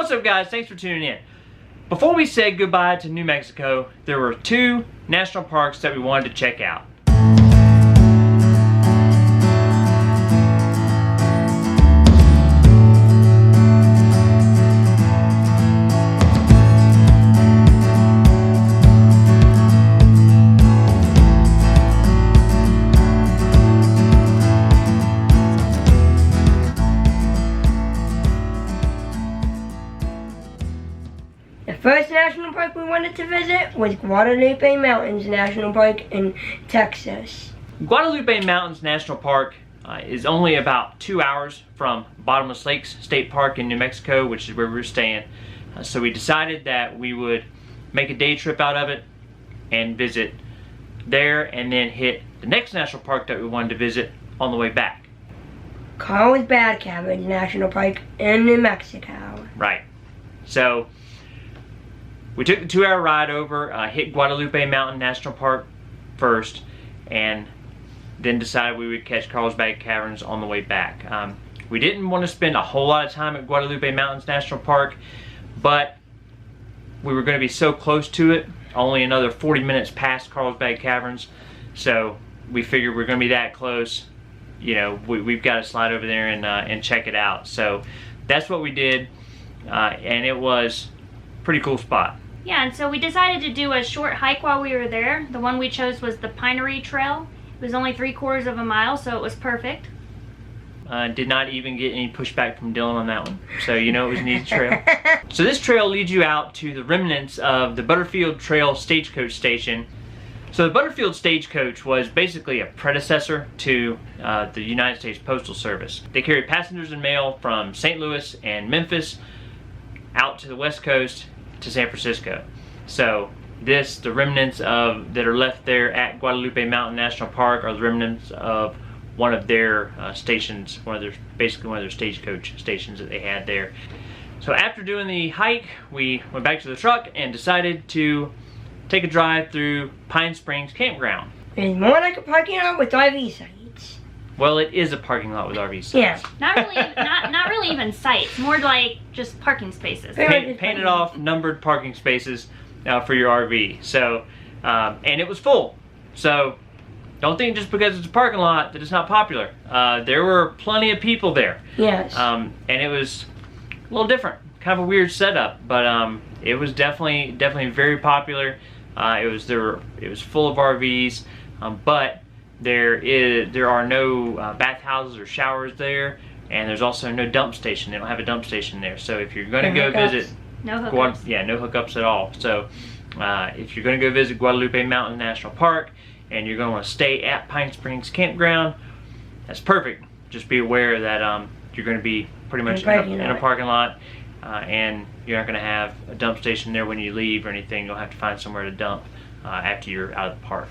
What's up, guys? Thanks for tuning in. Before we said goodbye to New Mexico, there were 2 national parks that we wanted to check out. The first national park we wanted to visit was Guadalupe Mountains National Park in Texas. Guadalupe Mountains National Park is only about 2 hours from Bottomless Lakes State Park in New Mexico, which is where we're staying. So we decided that we would make a day trip out of it and visit there, and then hit the next national park that we wanted to visit on the way back. Carlsbad Caverns National Park in New Mexico. Right. So we took the 2-hour ride over, hit Guadalupe Mountain National Park first, and then decided we would catch Carlsbad Caverns on the way back. We didn't want to spend a whole lot of time at Guadalupe Mountains National Park, but we were going to be so close to it, only another 40 minutes past Carlsbad Caverns, so we figured we're going to be that close. You know, we've got to slide over there and check it out. So that's what we did, and it was a pretty cool spot. Yeah, and so we decided to do a short hike while we were there. The one we chose was the Pinery Trail. It was only 3/4 of a mile, so it was perfect. Did not even get any pushback from Dylan on that one, so you know it was an easy trail. So this trail leads you out to the remnants of the Butterfield Trail Stagecoach Station. So the Butterfield Stagecoach was basically a predecessor to the United States Postal Service. They carried passengers and mail from St. Louis and Memphis out to the West Coast to San Francisco. So the remnants that are left there at Guadalupe Mountain National Park are the remnants of one of their stations, basically one of their stagecoach stations that they had there. So after doing the hike, we went back to the truck and decided to take a drive through Pine Springs Campground. It's more like a parking lot with RV sites. Well, it is a parking lot with RV sites. Yeah. Not really even sites, more like just parking spaces. Painted off, numbered parking spaces for your RV. So, and it was full. So, don't think just because it's a parking lot that it's not popular. There were plenty of people there. Yes. And it was a little different, kind of a weird setup, but it was definitely very popular. It was full of RVs, but there are no bathhouses or showers there, and there's also no dump station. They don't have a dump station there. So if you're going to go visit, no hookups. No hookups at all. So if you're going to go visit Guadalupe Mountain National Park and you're going to want to stay at Pine Springs Campground, that's perfect. Just be aware that you're going to be pretty much in a parking lot, and you're not going to have a dump station there when you leave or anything. You'll have to find somewhere to dump after you're out of the park.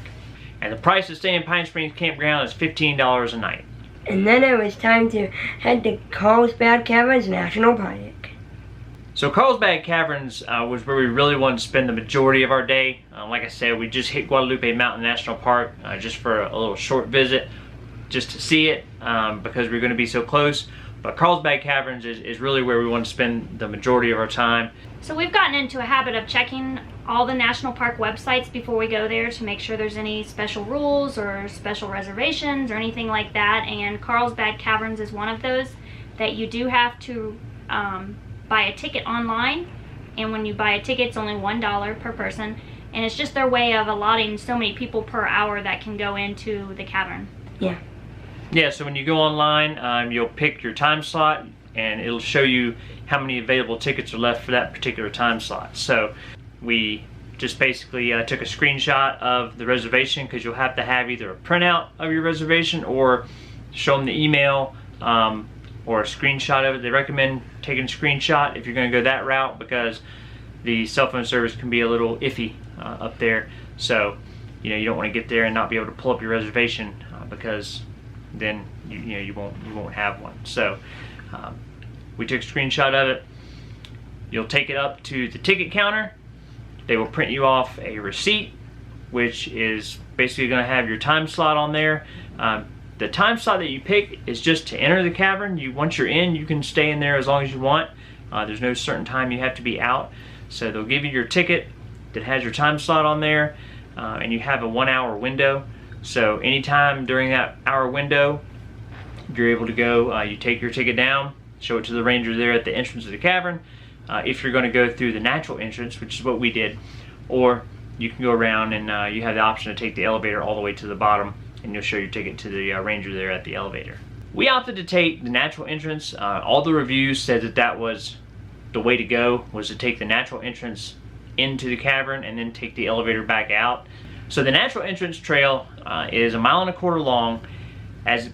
And the price to stay in Pine Springs Campground is $15 a night. And then it was time to head to Carlsbad Caverns National Park. So Carlsbad Caverns was where we really wanted to spend the majority of our day. Like I said, we just hit Guadalupe Mountain National Park just for a little short visit, just to see it, because we're going to be so close. But Carlsbad Caverns is really where we want to spend the majority of our time. So we've gotten into a habit of checking all the national park websites before we go there to make sure there's any special rules or special reservations or anything like that. And Carlsbad Caverns is one of those that you do have to buy a ticket online. And when you buy a ticket, it's only $1 per person. And it's just their way of allotting so many people per hour that can go into the cavern. Yeah. Yeah, so when you go online, you'll pick your time slot, and it'll show you how many available tickets are left for that particular time slot. So we just basically took a screenshot of the reservation, because you'll have to have either a printout of your reservation or show them the email or a screenshot of it. They recommend taking a screenshot if you're going to go that route, because the cell phone service can be a little iffy up there. So you don't want to get there and not be able to pull up your reservation, because then you won't have one. So we took a screenshot of it. You'll take it up to the ticket counter. They will print you off a receipt, which is basically going to have your time slot on there. The time slot that you pick is just to enter the cavern. Once you're in, you can stay in there as long as you want. There's no certain time you have to be out. So they'll give you your ticket that has your time slot on there, and you have a 1 hour window. So anytime during that hour window, you're able to go, you take your ticket down, show it to the ranger there at the entrance of the cavern. If you're going to go through the natural entrance, which is what we did, or you can go around and you have the option to take the elevator all the way to the bottom, and you'll show your ticket to the ranger there at the elevator. We opted to take the natural entrance. All the reviews said that that was the way to go, was to take the natural entrance into the cavern and then take the elevator back out. So the natural entrance trail is 1.25 miles long,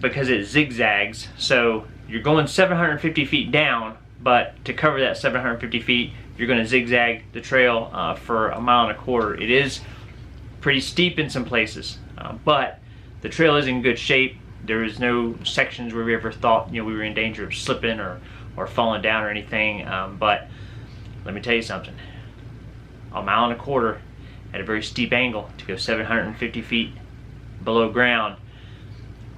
because it zigzags. So you're going 750 feet down, but to cover that 750 feet, you're going to zigzag the trail for 1.25 miles. It is pretty steep in some places, but the trail is in good shape. There is no sections where we ever thought we were in danger of slipping or falling down or anything. But let me tell you something. 1.25 miles at a very steep angle to go 750 feet below ground,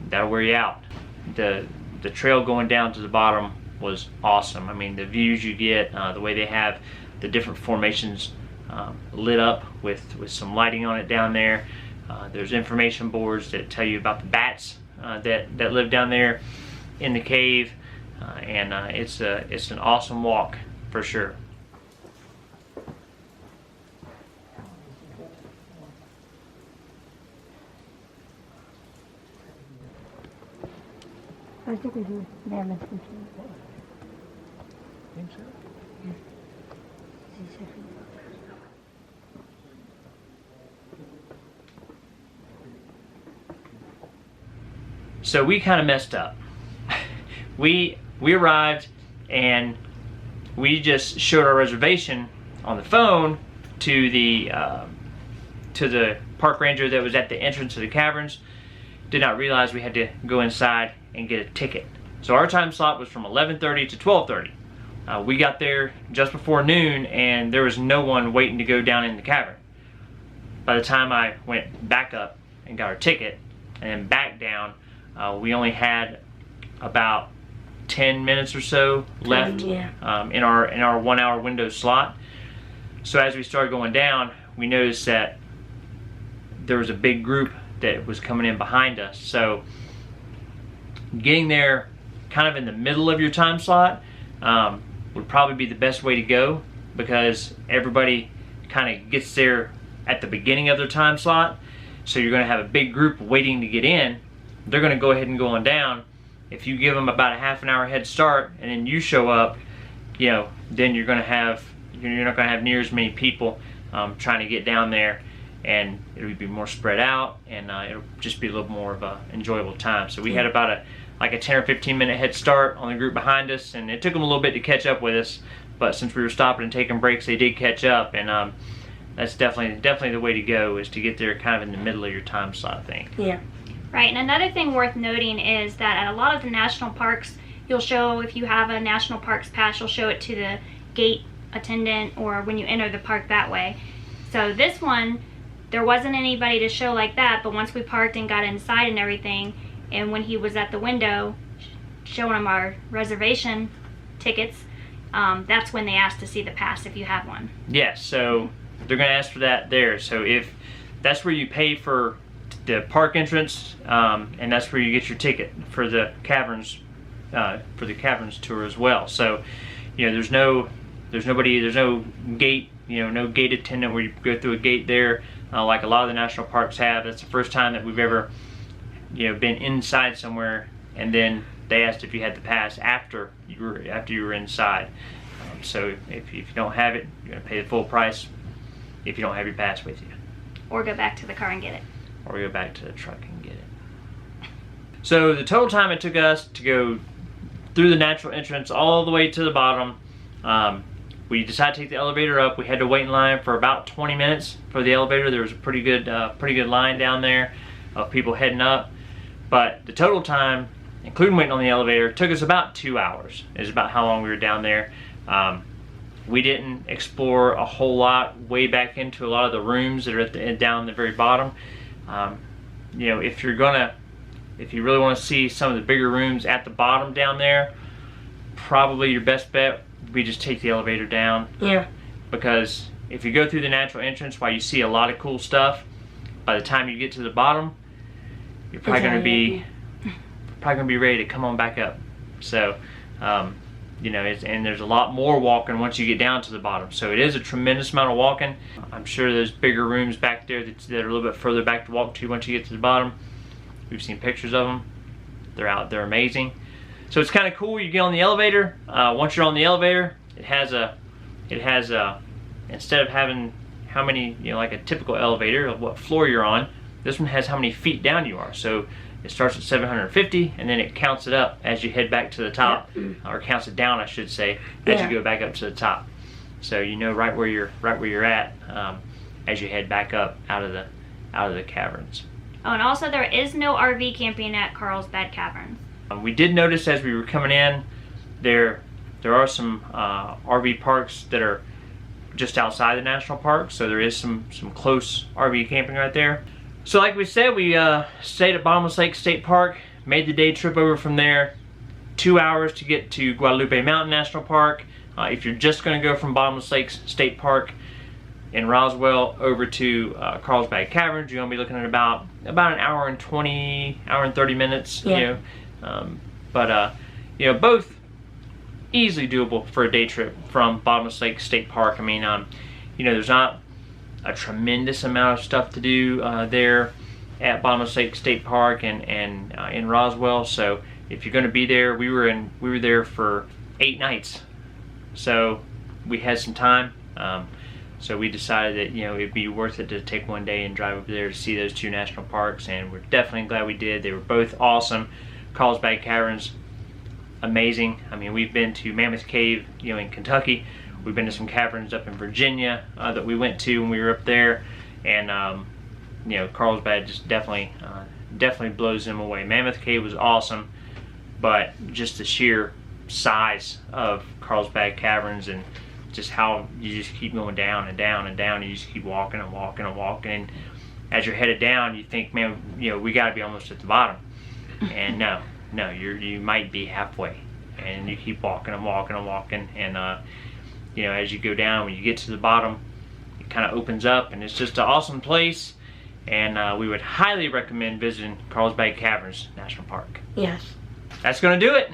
that'll wear you out. The trail going down to the bottom was awesome. I mean, the views you get, the way they have the different formations lit up with some lighting on it down there. There's information boards that tell you about the bats that live down there in the cave, and it's an awesome walk for sure. I think we do damage control. Think so? So we kind of messed up. We arrived and we just showed our reservation on the phone to the park ranger that was at the entrance of the caverns. Did not realize we had to go inside and get a ticket. So our time slot was from 11:30 to 12:30. We got there just before noon and there was no one waiting to go down in the cavern. By the time I went back up and got our ticket and then back down, we only had about 10 minutes or so left in our 1 hour window slot. So as we started going down, we noticed that there was a big group that was coming in behind us. So getting there kind of in the middle of your time slot would probably be the best way to go, because everybody kind of gets there at the beginning of their time slot. So you're going to have a big group waiting to get in. They're going to go ahead and go on down. If you give them about a half an hour head start and then you show up, then you're not going to have near as many people trying to get down there, and it'll be more spread out, and it'll just be a little more of an enjoyable time. So we had about a 10 or 15 minute head start on the group behind us, and it took them a little bit to catch up with us, but since we were stopping and taking breaks, they did catch up, and that's definitely the way to go, is to get there kind of in the middle of your time slot, I think. Yeah. Right, and another thing worth noting is that at a lot of the national parks, you'll show, if you have a national parks pass, you'll show it to the gate attendant or when you enter the park that way. So this one, there wasn't anybody to show like that, but once we parked and got inside and everything, and when he was at the window showing him our reservation tickets, that's when they asked to see the pass if you have one. Yes, so they're going to ask for that there. So if that's where you pay for the park entrance, and that's where you get your ticket for the caverns tour as well. So there's no gate, no gate attendant where you go through a gate there like a lot of the national parks have. That's the first time that we've ever been inside somewhere and then they asked if you had the pass after you were inside. So if you don't have it, you're going to pay the full price if you don't have your pass with you. Or go back to the car and get it. Or go back to the truck and get it. So the total time it took us to go through the natural entrance all the way to the bottom, we decided to take the elevator up. We had to wait in line for about 20 minutes for the elevator. There was a pretty good line down there of people heading up. But the total time, including waiting on the elevator, took us about 2 hours. Is about how long we were down there. We didn't explore a whole lot way back into a lot of the rooms that are down the very bottom. If you really want to see some of the bigger rooms at the bottom down there, probably your best bet we just take the elevator down. Yeah. Because if you go through the natural entrance, while you see a lot of cool stuff, by the time you get to the bottom, you're probably going to be ready to come on back up. So, you know, and there's a lot more walking once you get down to the bottom. So it is a tremendous amount of walking. I'm sure there's bigger rooms back there that are a little bit further back to walk to once you get to the bottom. We've seen pictures of them. They're amazing. So it's kind of cool. You get on the elevator. Once you're on the elevator, it has instead of having how many, you know, like a typical elevator of what floor you're on, this one has how many feet down you are. So it starts at 750 and then it counts it up as you head back to the top, or counts it down, I should say, as you go back up to the top. So you know right where you're at as you head back up out of the caverns. Oh, and also there is no RV camping at Carlsbad Caverns. We did notice as we were coming in, there are some RV parks that are just outside the national park, so there is some close RV camping right there. So like we said, we stayed at Bottomless Lakes State Park, made the day trip over from there, 2 hours to get to Guadalupe Mountains National Park. If you're just going to go from Bottomless Lakes State Park in Roswell over to Carlsbad Caverns, you're going to be looking at about an hour and 30 minutes. Yeah. You know, you know, both easily doable for a day trip from Bottomless Lakes State Park. I mean, you know, there's not a tremendous amount of stuff to do there at Bottomless Lakes State Park and in Roswell. So if you're going to be there, we were there for 8 nights, so we had some time. So we decided that, you know, it'd be worth it to take one day and drive over there to see those 2 national parks, and we're definitely glad we did. They were both awesome. Carlsbad Caverns, amazing. I mean, we've been to Mammoth Cave, you know, in Kentucky. We've been to some caverns up in Virginia that we went to when we were up there, and you know, Carlsbad just definitely blows them away. Mammoth Cave was awesome, but just the sheer size of Carlsbad Caverns and just how you just keep going down and down and down, and you just keep walking and walking and walking, and as you're headed down, you think, man, you know, we got to be almost at the bottom, and no, you might be halfway, and you keep walking and walking and walking, and you know, as you go down, when you get to the bottom, it kind of opens up, and it's just an awesome place, and we would highly recommend visiting Carlsbad Caverns National Park. Yes. That's going to do it.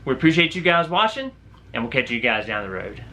We appreciate you guys watching, and we'll catch you guys down the road.